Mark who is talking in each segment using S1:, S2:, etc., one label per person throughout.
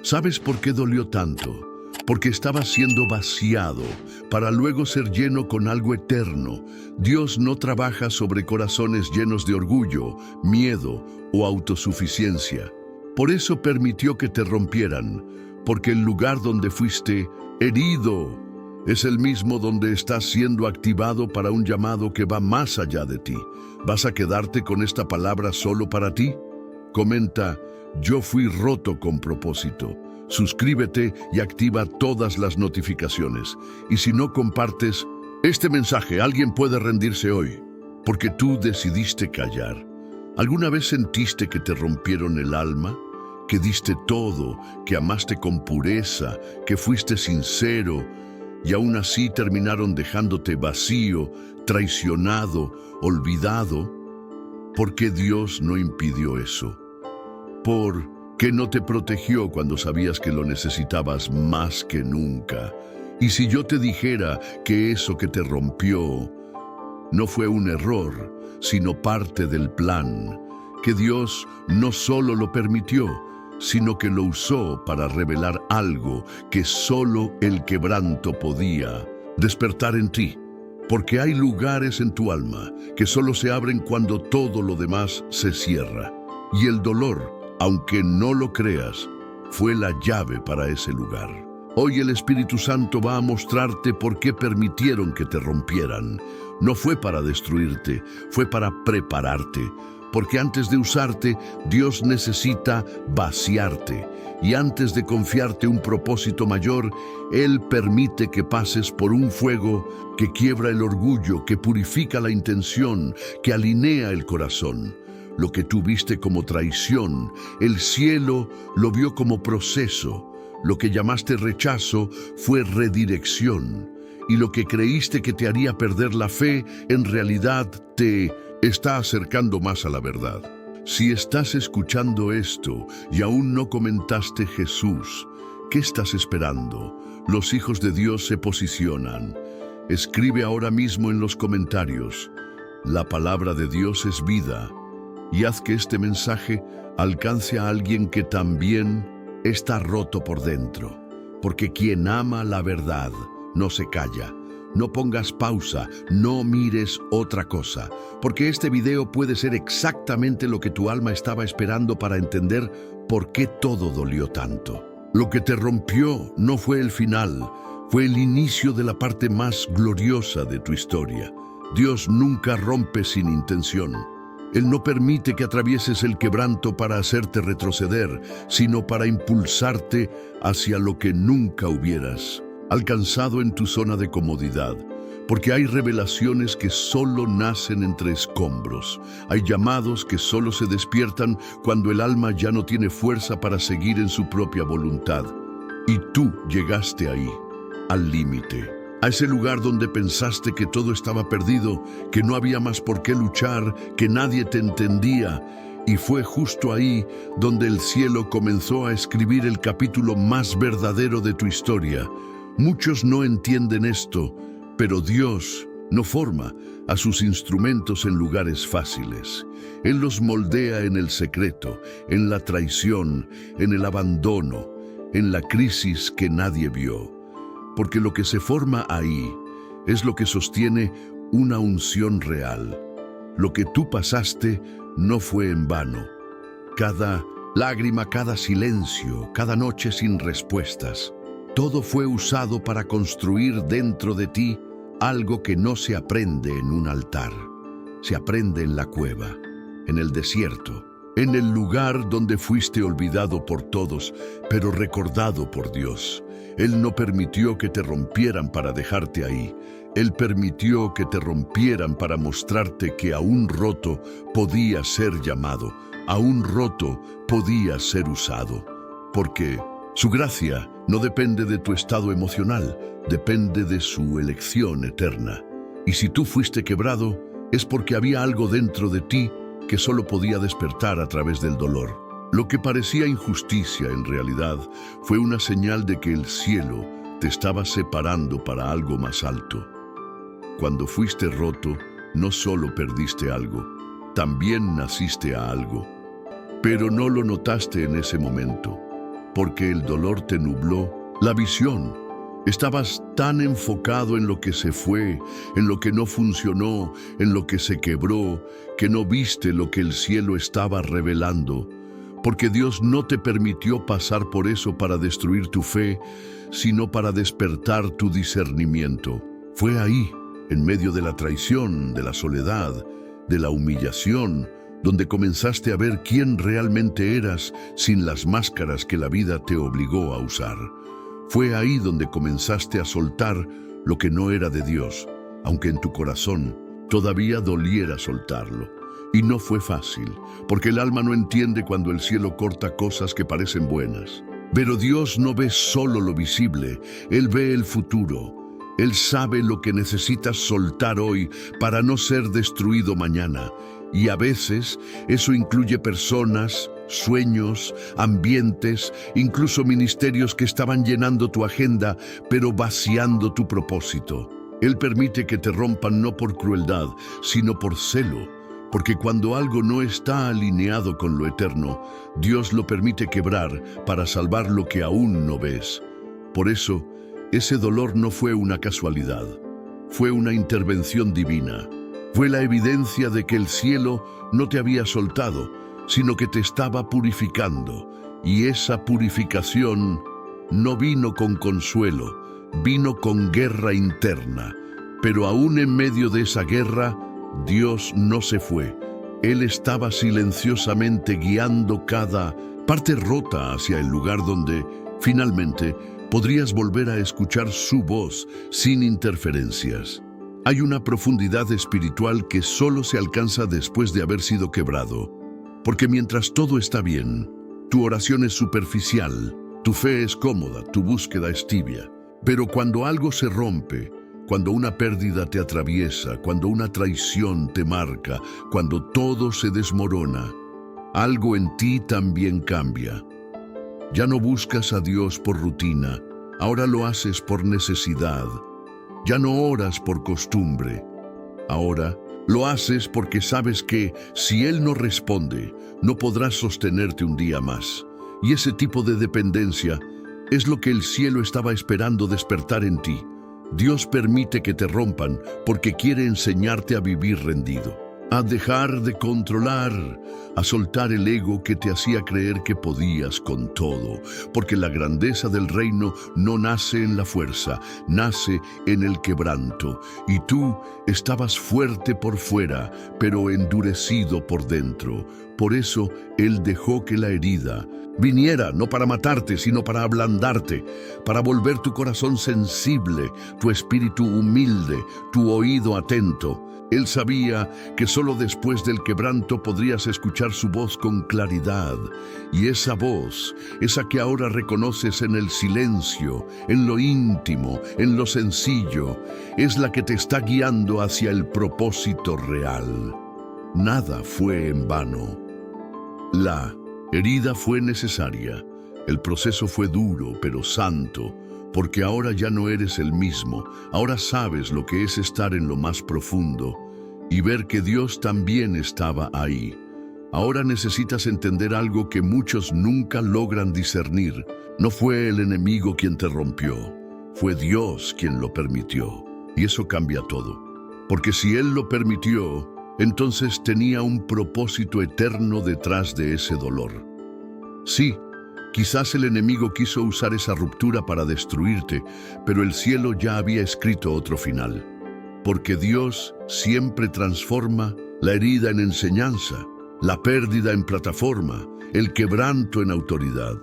S1: ¿Sabes por qué dolió tanto? Porque estaba siendo vaciado para luego ser lleno con algo eterno. Dios no trabaja sobre corazones llenos de orgullo, miedo o autosuficiencia. Por eso permitió que te rompieran, porque el lugar donde fuiste herido es el mismo donde estás siendo activado para un llamado que va más allá de ti. ¿Vas a quedarte con esta palabra solo para ti? Comenta: yo fui roto con propósito. Suscríbete y activa todas las notificaciones. Y si no compartes este mensaje, alguien puede rendirse hoy, porque tú decidiste callar. ¿Alguna vez sentiste que te rompieron el alma? ¿Que diste todo, que amaste con pureza, que fuiste sincero, y aún así terminaron dejándote vacío, traicionado, olvidado? ¿Por qué Dios no impidió eso? ¿Por qué no te protegió cuando sabías que lo necesitabas más que nunca? Y si yo te dijera que eso que te rompió no fue un error, sino parte del plan, que Dios no solo lo permitió, sino que lo usó para revelar algo que solo el quebranto podía despertar en ti. Porque hay lugares en tu alma que solo se abren cuando todo lo demás se cierra. Y el dolor, aunque no lo creas, fue la llave para ese lugar. Hoy el Espíritu Santo va a mostrarte por qué permitieron que te rompieran. No fue para destruirte, fue para prepararte. Porque antes de usarte, Dios necesita vaciarte. Y antes de confiarte un propósito mayor, Él permite que pases por un fuego que quiebra el orgullo, que purifica la intención, que alinea el corazón. Lo que tú viste como traición, el cielo lo vio como proceso. Lo que llamaste rechazo fue redirección. Y lo que creíste que te haría perder la fe, en realidad te está acercando más a la verdad. Si estás escuchando esto y aún no comentaste Jesús, ¿qué estás esperando? Los hijos de Dios se posicionan. Escribe ahora mismo en los comentarios: la palabra de Dios es vida. Y haz que este mensaje alcance a alguien que también está roto por dentro. Porque quien ama la verdad no se calla. No pongas pausa, no mires otra cosa, porque este video puede ser exactamente lo que tu alma estaba esperando para entender por qué todo dolió tanto. Lo que te rompió no fue el final, fue el inicio de la parte más gloriosa de tu historia. Dios nunca rompe sin intención. Él no permite que atravieses el quebranto para hacerte retroceder, sino para impulsarte hacia lo que nunca hubieras alcanzado en tu zona de comodidad, porque hay revelaciones que solo nacen entre escombros. Hay llamados que solo se despiertan cuando el alma ya no tiene fuerza para seguir en su propia voluntad. Y tú llegaste ahí, al límite, a ese lugar donde pensaste que todo estaba perdido, que no había más por qué luchar, que nadie te entendía. Y fue justo ahí donde el cielo comenzó a escribir el capítulo más verdadero de tu historia. Muchos no entienden esto, pero Dios no forma a sus instrumentos en lugares fáciles. Él los moldea en el secreto, en la traición, en el abandono, en la crisis que nadie vio. Porque lo que se forma ahí es lo que sostiene una unción real. Lo que tú pasaste no fue en vano. Cada lágrima, cada silencio, cada noche sin respuestas, todo fue usado para construir dentro de ti algo que no se aprende en un altar. Se aprende en la cueva, en el desierto, en el lugar donde fuiste olvidado por todos, pero recordado por Dios. Él no permitió que te rompieran para dejarte ahí. Él permitió que te rompieran para mostrarte que aún roto podía ser llamado, aún roto podía ser usado. Porque su gracia no depende de tu estado emocional, depende de su elección eterna. Y si tú fuiste quebrado, es porque había algo dentro de ti que solo podía despertar a través del dolor. Lo que parecía injusticia en realidad fue una señal de que el cielo te estaba separando para algo más alto. Cuando fuiste roto, no solo perdiste algo, también naciste a algo. Pero no lo notaste en ese momento. porque el dolor te nubló la visión. Estabas tan enfocado en lo que se fue, en lo que no funcionó, en lo que se quebró, que no viste lo que el cielo estaba revelando. Porque Dios no te permitió pasar por eso para destruir tu fe, sino para despertar tu discernimiento. Fue ahí, en medio de la traición, de la soledad, de la humillación, donde comenzaste a ver quién realmente eras sin las máscaras que la vida te obligó a usar. Fue ahí donde comenzaste a soltar lo que no era de Dios, aunque en tu corazón todavía doliera soltarlo. Y no fue fácil, porque el alma no entiende cuando el cielo corta cosas que parecen buenas. Pero Dios no ve solo lo visible, Él ve el futuro. Él sabe lo que necesitas soltar hoy para no ser destruido mañana. Y a veces eso incluye personas, sueños, ambientes, incluso ministerios que estaban llenando tu agenda, pero vaciando tu propósito. Él permite que te rompan no por crueldad, sino por celo. Porque cuando algo no está alineado con lo eterno, Dios lo permite quebrar para salvar lo que aún no ves. Por eso, ese dolor no fue una casualidad, fue una intervención divina. Fue la evidencia de que el cielo no te había soltado, sino que te estaba purificando. Y esa purificación no vino con consuelo, vino con guerra interna. Pero aún en medio de esa guerra, Dios no se fue. Él estaba silenciosamente guiando cada parte rota hacia el lugar donde, finalmente, podrías volver a escuchar su voz sin interferencias. Hay una profundidad espiritual que solo se alcanza después de haber sido quebrado. Porque mientras todo está bien, tu oración es superficial, tu fe es cómoda, tu búsqueda es tibia. Pero cuando algo se rompe, cuando una pérdida te atraviesa, cuando una traición te marca, cuando todo se desmorona, algo en ti también cambia. Ya no buscas a Dios por rutina, ahora lo haces por necesidad. Ya no oras por costumbre, ahora lo haces porque sabes que si Él no responde, no podrás sostenerte un día más. Y ese tipo de dependencia es lo que el cielo estaba esperando despertar en ti. Dios permite que te rompan porque quiere enseñarte a vivir rendido, a dejar de controlar, a soltar el ego que te hacía creer que podías con todo, porque la grandeza del reino no nace en la fuerza, nace en el quebranto, y tú estabas fuerte por fuera, pero endurecido por dentro. Por eso Él dejó que la herida viniera, no para matarte, sino para ablandarte, para volver tu corazón sensible, tu espíritu humilde, tu oído atento. Él sabía que solo después del quebranto podrías escuchar su voz con claridad. Y esa voz, esa que ahora reconoces en el silencio, en lo íntimo, en lo sencillo, es la que te está guiando hacia el propósito real. Nada fue en vano. La herida fue necesaria. El proceso fue duro, pero santo. Porque ahora ya no eres el mismo, ahora sabes lo que es estar en lo más profundo y ver que Dios también estaba ahí. Ahora necesitas entender algo que muchos nunca logran discernir. No fue el enemigo quien te rompió, fue Dios quien lo permitió. Y eso cambia todo. Porque si Él lo permitió, entonces tenía un propósito eterno detrás de ese dolor. Sí, quizás el enemigo quiso usar esa ruptura para destruirte, pero el cielo ya había escrito otro final. Porque Dios siempre transforma la herida en enseñanza, la pérdida en plataforma, el quebranto en autoridad.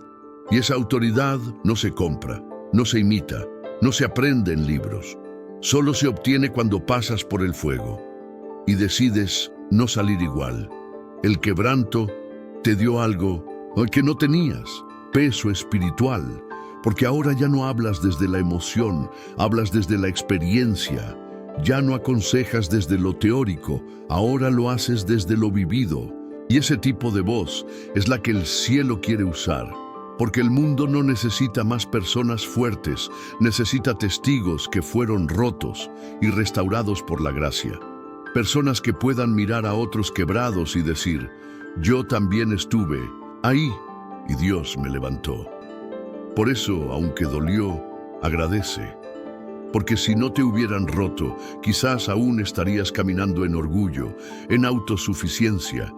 S1: Y esa autoridad no se compra, no se imita, no se aprende en libros. Solo se obtiene cuando pasas por el fuego y decides no salir igual. El quebranto te dio algo que no tenías. Peso espiritual, porque ahora ya no hablas desde la emoción, hablas desde la experiencia. Ya no aconsejas desde lo teórico, ahora lo haces desde lo vivido. Y ese tipo de voz es la que el cielo quiere usar, porque el mundo no necesita más personas fuertes, necesita testigos que fueron rotos y restaurados por la gracia. Personas que puedan mirar a otros quebrados y decir, yo también estuve ahí, y Dios me levantó. Por eso, aunque dolió, agradece. Porque si no te hubieran roto, quizás aún estarías caminando en orgullo, en autosuficiencia,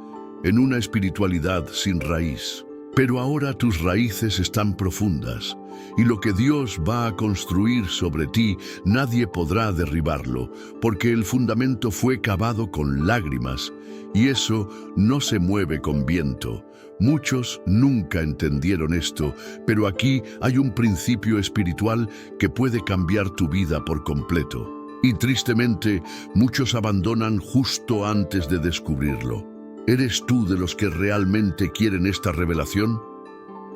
S1: en una espiritualidad sin raíz. Pero ahora tus raíces están profundas, y lo que Dios va a construir sobre ti, nadie podrá derribarlo, porque el fundamento fue cavado con lágrimas, y eso no se mueve con viento. Muchos nunca entendieron esto, pero aquí hay un principio espiritual que puede cambiar tu vida por completo. Y tristemente, muchos abandonan justo antes de descubrirlo. ¿Eres tú de los que realmente quieren esta revelación?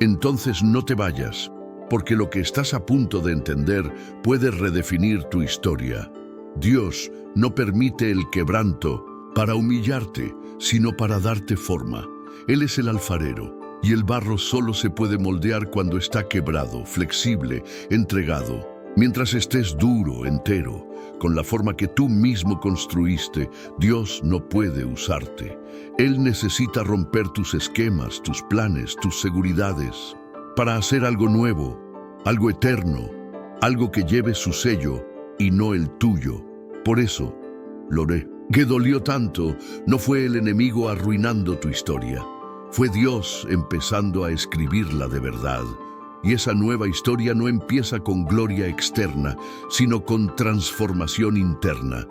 S1: Entonces no te vayas, porque lo que estás a punto de entender puede redefinir tu historia. Dios no permite el quebranto para humillarte, sino para darte forma. Él es el alfarero, y el barro solo se puede moldear cuando está quebrado, flexible, entregado. Mientras estés duro, entero, con la forma que tú mismo construiste, Dios no puede usarte. Él necesita romper tus esquemas, tus planes, tus seguridades, para hacer algo nuevo, algo eterno, algo que lleve su sello y no el tuyo. Por eso, Loré, que dolió tanto, no fue el enemigo arruinando tu historia. Fue Dios empezando a escribirla de verdad. Y esa nueva historia no empieza con gloria externa, sino con transformación interna.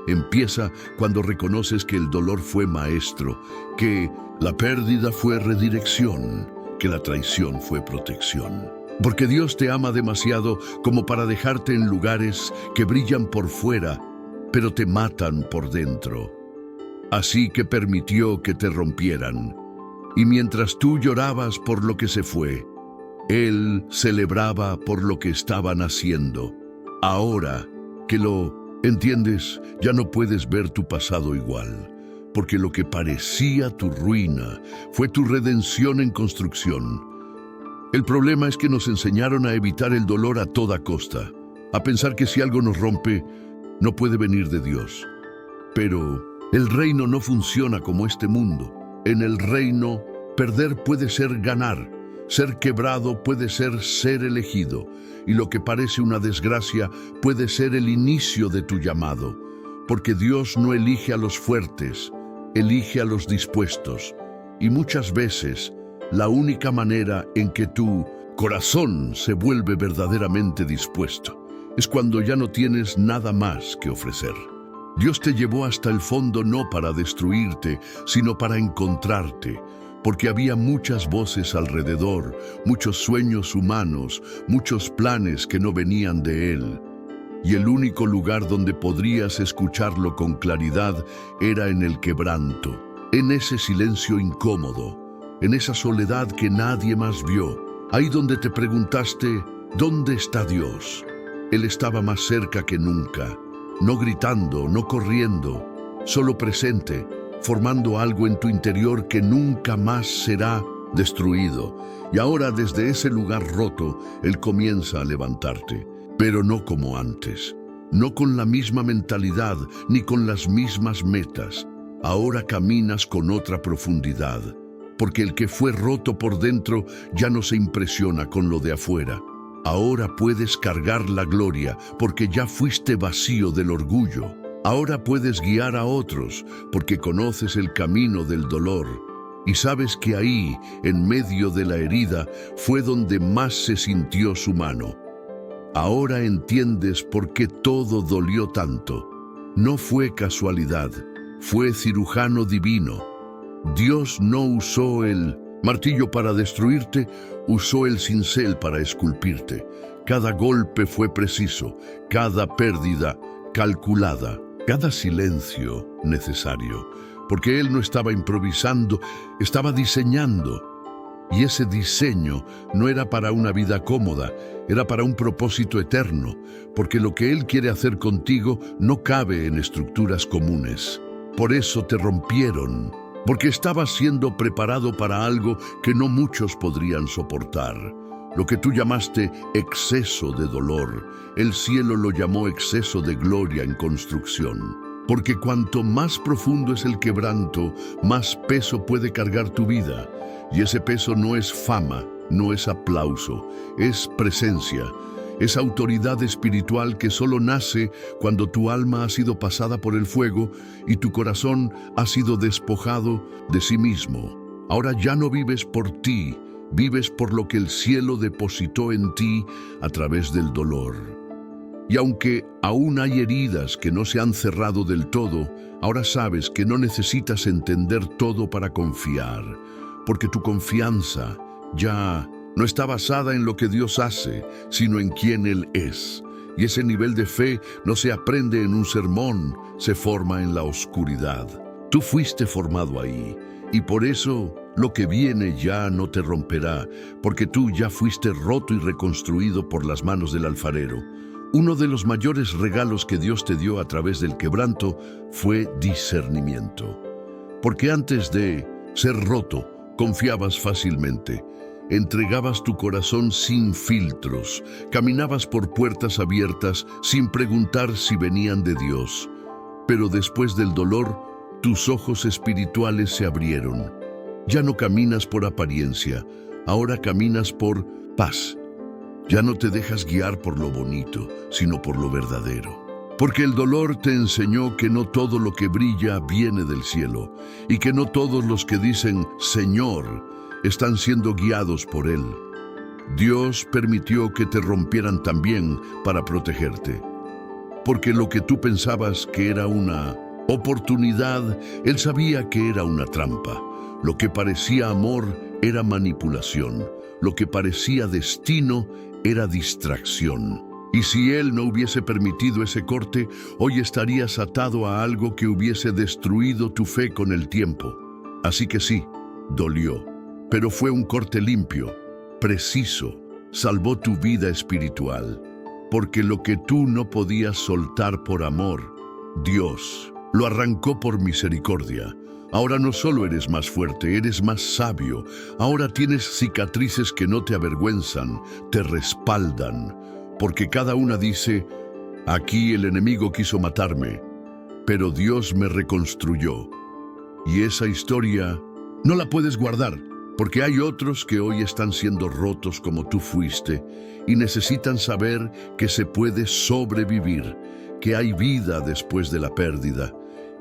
S1: Empieza cuando reconoces que el dolor fue maestro, que la pérdida fue redirección, que la traición fue protección. Porque Dios te ama demasiado como para dejarte en lugares que brillan por fuera, pero te matan por dentro. Así que permitió que te rompieran. Y mientras tú llorabas por lo que se fue, Él celebraba por lo que estaban haciendo. Ahora que lo entiendes, ya no puedes ver tu pasado igual, porque lo que parecía tu ruina fue tu redención en construcción. El problema es que nos enseñaron a evitar el dolor a toda costa, a pensar que si algo nos rompe, no puede venir de Dios. Pero el reino no funciona como este mundo. En el reino, perder puede ser ganar. Ser quebrado puede ser elegido, y lo que parece una desgracia puede ser el inicio de tu llamado, porque Dios no elige a los fuertes, elige a los dispuestos, y muchas veces la única manera en que tu corazón se vuelve verdaderamente dispuesto es cuando ya no tienes nada más que ofrecer. Dios te llevó hasta el fondo no para destruirte, sino para encontrarte, porque había muchas voces alrededor, muchos sueños humanos, muchos planes que no venían de Él. Y el único lugar donde podrías escucharlo con claridad era en el quebranto, en ese silencio incómodo, en esa soledad que nadie más vio. Ahí donde te preguntaste, ¿dónde está Dios? Él estaba más cerca que nunca, no gritando, no corriendo, solo presente, formando algo en tu interior que nunca más será destruido. Y ahora desde ese lugar roto, Él comienza a levantarte, pero no como antes, no con la misma mentalidad ni con las mismas metas. Ahora caminas con otra profundidad, porque el que fue roto por dentro ya no se impresiona con lo de afuera. Ahora puedes cargar la gloria, porque ya fuiste vacío del orgullo. Ahora puedes guiar a otros, porque conoces el camino del dolor. Y sabes que ahí, en medio de la herida, fue donde más se sintió su mano. Ahora entiendes por qué todo dolió tanto. No fue casualidad, fue cirujano divino. Dios no usó el martillo para destruirte, usó el cincel para esculpirte. Cada golpe fue preciso, cada pérdida calculada, cada silencio necesario, porque Él no estaba improvisando, estaba diseñando. Y ese diseño no era para una vida cómoda, era para un propósito eterno, porque lo que Él quiere hacer contigo no cabe en estructuras comunes. Por eso te rompieron, porque estabas siendo preparado para algo que no muchos podrían soportar. Lo que tú llamaste exceso de dolor, el cielo lo llamó exceso de gloria en construcción. Porque cuanto más profundo es el quebranto, más peso puede cargar tu vida. Y ese peso no es fama, no es aplauso, es presencia. Es autoridad espiritual que solo nace cuando tu alma ha sido pasada por el fuego y tu corazón ha sido despojado de sí mismo. Ahora ya no vives por ti, vives por lo que el cielo depositó en ti a través del dolor. Y aunque aún hay heridas que no se han cerrado del todo, ahora sabes que no necesitas entender todo para confiar, porque tu confianza ya no está basada en lo que Dios hace, sino en quién Él es. Y ese nivel de fe no se aprende en un sermón, se forma en la oscuridad. Tú fuiste formado ahí, y por eso lo que viene ya no te romperá, porque tú ya fuiste roto y reconstruido por las manos del alfarero. Uno de los mayores regalos que Dios te dio a través del quebranto fue discernimiento. Porque antes de ser roto, confiabas fácilmente, entregabas tu corazón sin filtros, caminabas por puertas abiertas sin preguntar si venían de Dios. Pero después del dolor, tus ojos espirituales se abrieron. Ya no caminas por apariencia, ahora caminas por paz. Ya no te dejas guiar por lo bonito, sino por lo verdadero. Porque el dolor te enseñó que no todo lo que brilla viene del cielo, y que no todos los que dicen Señor están siendo guiados por Él. Dios permitió que te rompieran también para protegerte. Porque lo que tú pensabas que era una oportunidad, Él sabía que era una trampa. Lo que parecía amor era manipulación. Lo que parecía destino era distracción. Y si Él no hubiese permitido ese corte, hoy estarías atado a algo que hubiese destruido tu fe con el tiempo. Así que sí, dolió, pero fue un corte limpio, preciso, salvó tu vida espiritual. Porque lo que tú no podías soltar por amor, Dios lo arrancó por misericordia. Ahora no solo eres más fuerte, eres más sabio. Ahora tienes cicatrices que no te avergüenzan, te respaldan. Porque cada una dice, aquí el enemigo quiso matarme, pero Dios me reconstruyó. Y esa historia no la puedes guardar, porque hay otros que hoy están siendo rotos como tú fuiste y necesitan saber que se puede sobrevivir, que hay vida después de la pérdida,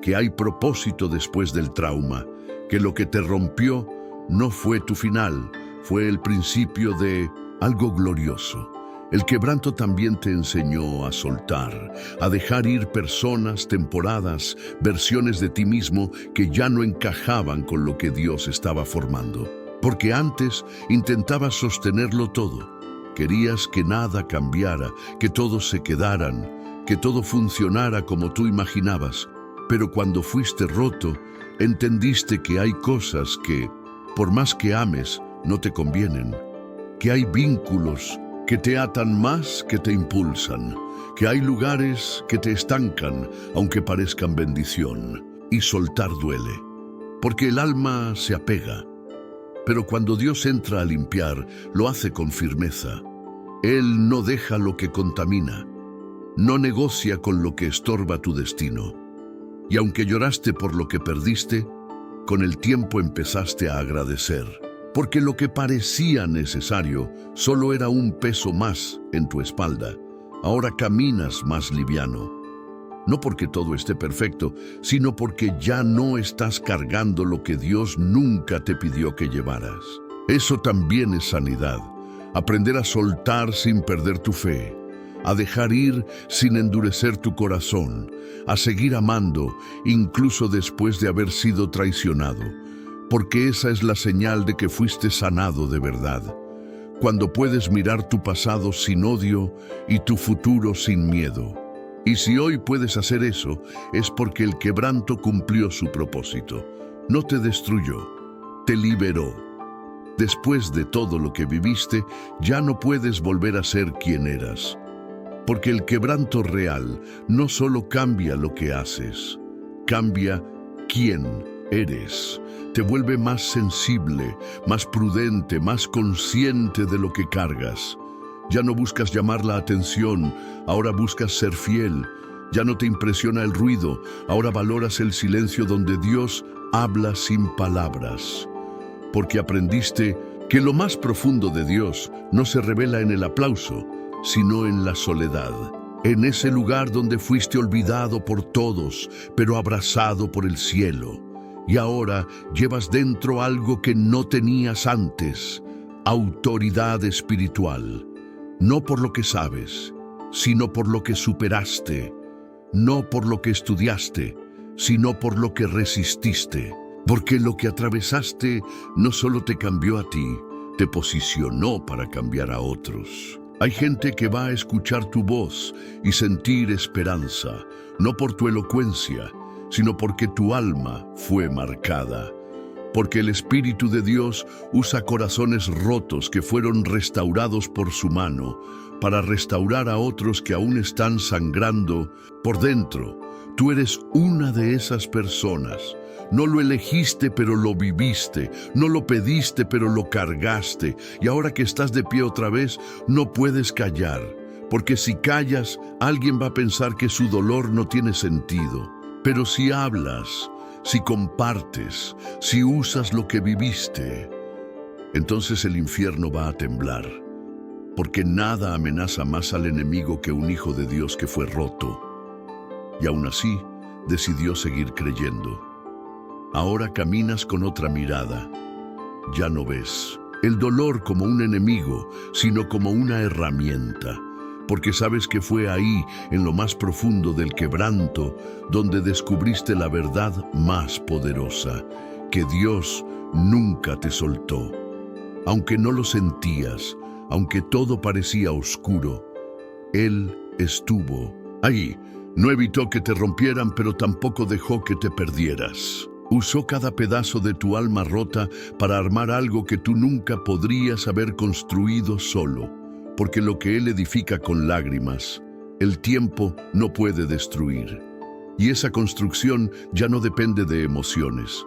S1: que hay propósito después del trauma, que lo que te rompió no fue tu final, fue el principio de algo glorioso. El quebranto también te enseñó a soltar, a dejar ir personas, temporadas, versiones de ti mismo que ya no encajaban con lo que Dios estaba formando. Porque antes intentabas sostenerlo todo. Querías que nada cambiara, que todos se quedaran, que todo funcionara como tú imaginabas. Pero cuando fuiste roto, entendiste que hay cosas que, por más que ames, no te convienen. Que hay vínculos que te atan más que te impulsan. Que hay lugares que te estancan, aunque parezcan bendición. Y soltar duele, porque el alma se apega. Pero cuando Dios entra a limpiar, lo hace con firmeza. Él no deja lo que contamina. No negocia con lo que estorba tu destino. Y aunque lloraste por lo que perdiste, con el tiempo empezaste a agradecer. Porque lo que parecía necesario solo era un peso más en tu espalda. Ahora caminas más liviano. No porque todo esté perfecto, sino porque ya no estás cargando lo que Dios nunca te pidió que llevaras. Eso también es sanidad. Aprender a soltar sin perder tu fe. A dejar ir sin endurecer tu corazón, a seguir amando incluso después de haber sido traicionado, porque esa es la señal de que fuiste sanado de verdad. Cuando puedes mirar tu pasado sin odio y tu futuro sin miedo. Y si hoy puedes hacer eso, es porque el quebranto cumplió su propósito. No te destruyó, te liberó. Después de todo lo que viviste, ya no puedes volver a ser quien eras. Porque el quebranto real no solo cambia lo que haces, cambia quién eres. Te vuelve más sensible, más prudente, más consciente de lo que cargas. Ya no buscas llamar la atención, ahora buscas ser fiel. Ya no te impresiona el ruido, ahora valoras el silencio donde Dios habla sin palabras. Porque aprendiste que lo más profundo de Dios no se revela en el aplauso, sino en la soledad. En ese lugar donde fuiste olvidado por todos, pero abrazado por el cielo. Y ahora llevas dentro algo que no tenías antes, autoridad espiritual. No por lo que sabes, sino por lo que superaste. No por lo que estudiaste, sino por lo que resististe. Porque lo que atravesaste no solo te cambió a ti, te posicionó para cambiar a otros. Hay gente que va a escuchar tu voz y sentir esperanza, no por tu elocuencia, sino porque tu alma fue marcada. Porque el Espíritu de Dios usa corazones rotos que fueron restaurados por su mano para restaurar a otros que aún están sangrando por dentro. Tú eres una de esas personas. No lo elegiste, pero lo viviste. No lo pediste, pero lo cargaste. Y ahora que estás de pie otra vez, no puedes callar. Porque si callas, alguien va a pensar que su dolor no tiene sentido. Pero si hablas, si compartes, si usas lo que viviste, entonces el infierno va a temblar. Porque nada amenaza más al enemigo que un hijo de Dios que fue roto. Y aún así, decidió seguir creyendo. Ahora caminas con otra mirada. Ya no ves el dolor como un enemigo, sino como una herramienta. Porque sabes que fue ahí, en lo más profundo del quebranto, donde descubriste la verdad más poderosa, que Dios nunca te soltó. Aunque no lo sentías, aunque todo parecía oscuro, Él estuvo ahí. No evitó que te rompieran, pero tampoco dejó que te perdieras. Usó cada pedazo de tu alma rota para armar algo que tú nunca podrías haber construido solo. Porque lo que Él edifica con lágrimas, el tiempo no puede destruir. Y esa construcción ya no depende de emociones,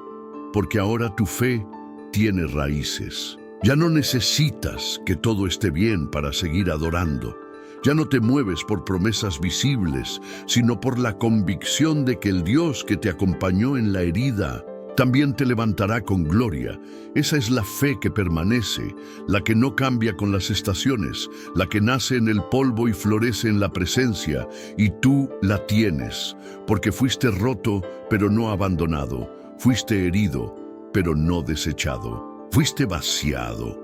S1: porque ahora tu fe tiene raíces. Ya no necesitas que todo esté bien para seguir adorando. Ya no te mueves por promesas visibles, sino por la convicción de que el Dios que te acompañó en la herida también te levantará con gloria. Esa es la fe que permanece, la que no cambia con las estaciones, la que nace en el polvo y florece en la presencia, y tú la tienes, porque fuiste roto, pero no abandonado, fuiste herido, pero no desechado, fuiste vaciado,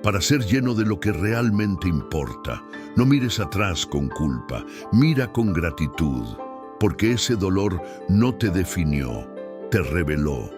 S1: para ser lleno de lo que realmente importa. No mires atrás con culpa, mira con gratitud, porque ese dolor no te definió. Te reveló,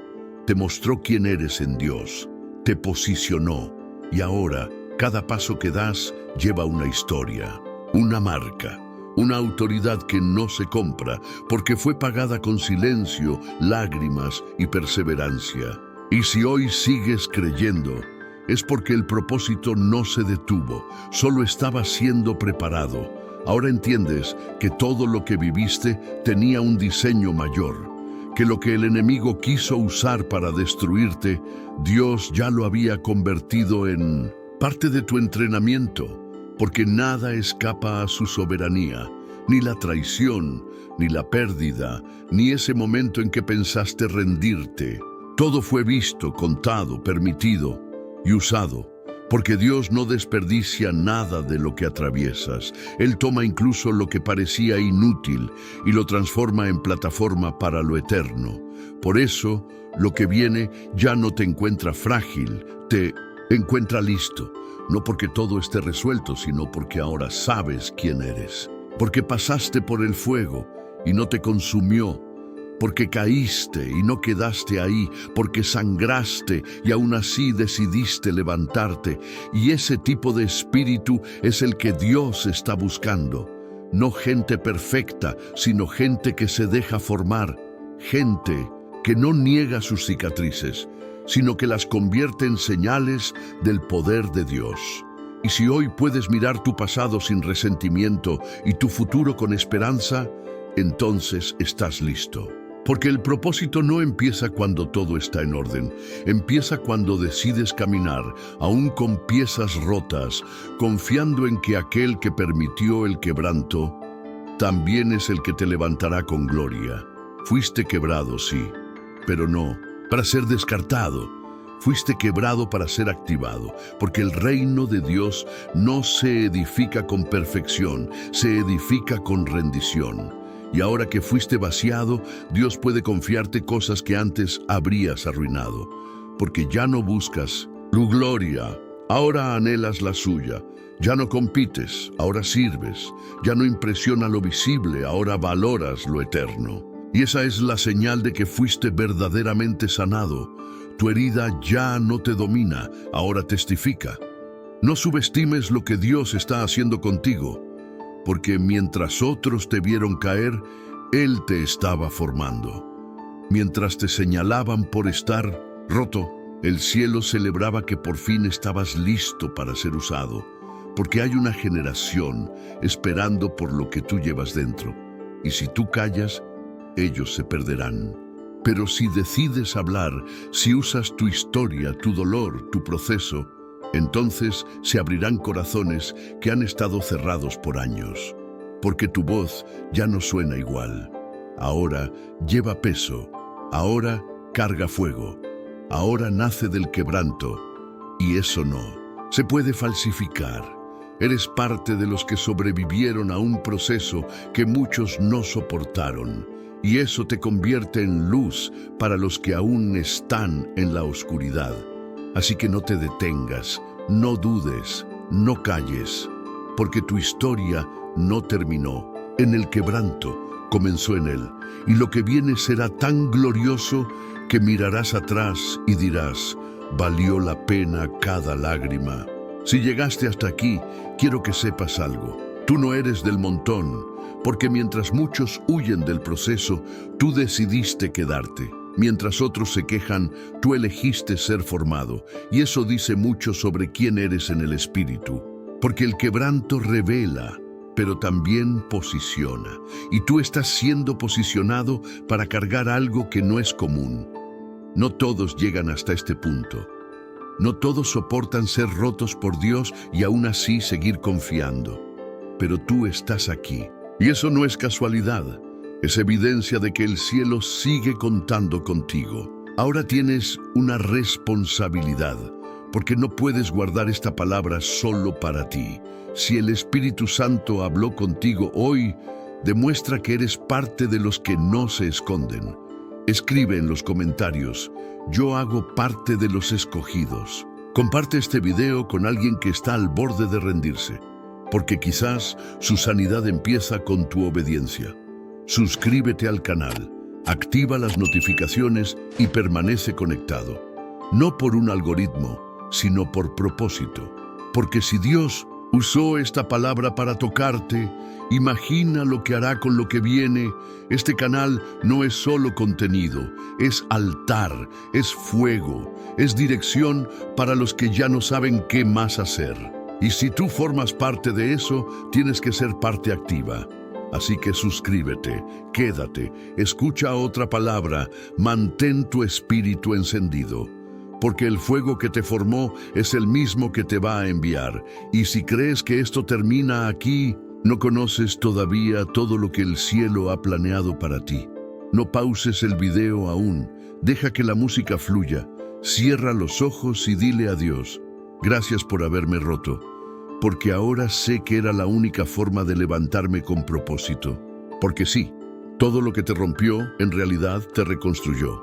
S1: te mostró quién eres en Dios, te posicionó, y ahora cada paso que das lleva una historia, una marca, una autoridad que no se compra porque fue pagada con silencio, lágrimas y perseverancia. Y si hoy sigues creyendo, es porque el propósito no se detuvo, solo estaba siendo preparado. Ahora entiendes que todo lo que viviste tenía un diseño mayor. Que lo que el enemigo quiso usar para destruirte, Dios ya lo había convertido en parte de tu entrenamiento, porque nada escapa a su soberanía, ni la traición, ni la pérdida, ni ese momento en que pensaste rendirte. Todo fue visto, contado, permitido y usado. Porque Dios no desperdicia nada de lo que atraviesas. Él toma incluso lo que parecía inútil y lo transforma en plataforma para lo eterno. Por eso, lo que viene ya no te encuentra frágil, te encuentra listo. No porque todo esté resuelto, sino porque ahora sabes quién eres. Porque pasaste por el fuego y no te consumió. Porque caíste y no quedaste ahí, porque sangraste y aún así decidiste levantarte. Y ese tipo de espíritu es el que Dios está buscando. No gente perfecta, sino gente que se deja formar. Gente que no niega sus cicatrices, sino que las convierte en señales del poder de Dios. Y si hoy puedes mirar tu pasado sin resentimiento y tu futuro con esperanza, entonces estás listo. Porque el propósito no empieza cuando todo está en orden, empieza cuando decides caminar, aún con piezas rotas, confiando en que aquel que permitió el quebranto también es el que te levantará con gloria. Fuiste quebrado, sí, pero no para ser descartado. Fuiste quebrado para ser activado, porque el reino de Dios no se edifica con perfección, se edifica con rendición. Y ahora que fuiste vaciado, Dios puede confiarte cosas que antes habrías arruinado, porque ya no buscas tu gloria, ahora anhelas la suya. Ya no compites, ahora sirves. Ya no impresiona lo visible, ahora valoras lo eterno. Y esa es la señal de que fuiste verdaderamente sanado. Tu herida ya no te domina, ahora testifica. No subestimes lo que Dios está haciendo contigo, porque mientras otros te vieron caer, Él te estaba formando. Mientras te señalaban por estar roto, el cielo celebraba que por fin estabas listo para ser usado, porque hay una generación esperando por lo que tú llevas dentro. Y si tú callas, ellos se perderán. Pero si decides hablar, si usas tu historia, tu dolor, tu proceso, entonces se abrirán corazones que han estado cerrados por años, porque tu voz ya no suena igual. Ahora lleva peso, ahora carga fuego, ahora nace del quebranto, y eso no se puede falsificar. Eres parte de los que sobrevivieron a un proceso que muchos no soportaron. Y eso te convierte en luz para los que aún están en la oscuridad. Así que no te detengas, no dudes, no calles, porque tu historia no terminó en el quebranto, comenzó en él. Y lo que viene será tan glorioso que mirarás atrás y dirás, valió la pena cada lágrima. Si llegaste hasta aquí, quiero que sepas algo. Tú no eres del montón. Porque mientras muchos huyen del proceso, tú decidiste quedarte. Mientras otros se quejan, tú elegiste ser formado. Y eso dice mucho sobre quién eres en el espíritu. Porque el quebranto revela, pero también posiciona. Y tú estás siendo posicionado para cargar algo que no es común. No todos llegan hasta este punto. No todos soportan ser rotos por Dios y aún así seguir confiando. Pero tú estás aquí. Y eso no es casualidad, es evidencia de que el cielo sigue contando contigo. Ahora tienes una responsabilidad, porque no puedes guardar esta palabra solo para ti. Si el Espíritu Santo habló contigo hoy, demuestra que eres parte de los que no se esconden. Escribe en los comentarios, yo hago parte de los escogidos. Comparte este video con alguien que está al borde de rendirse, porque quizás su sanidad empieza con tu obediencia. Suscríbete al canal, activa las notificaciones y permanece conectado. No por un algoritmo, sino por propósito. Porque si Dios usó esta palabra para tocarte, imagina lo que hará con lo que viene. Este canal no es solo contenido, es altar, es fuego, es dirección para los que ya no saben qué más hacer. Y si tú formas parte de eso, tienes que ser parte activa. Así que suscríbete, quédate, escucha otra palabra, mantén tu espíritu encendido. Porque el fuego que te formó es el mismo que te va a enviar. Y si crees que esto termina aquí, no conoces todavía todo lo que el cielo ha planeado para ti. No pauses el video aún, deja que la música fluya, cierra los ojos y dile a Dios, gracias por haberme roto, porque ahora sé que era la única forma de levantarme con propósito. Porque sí, todo lo que te rompió en realidad te reconstruyó.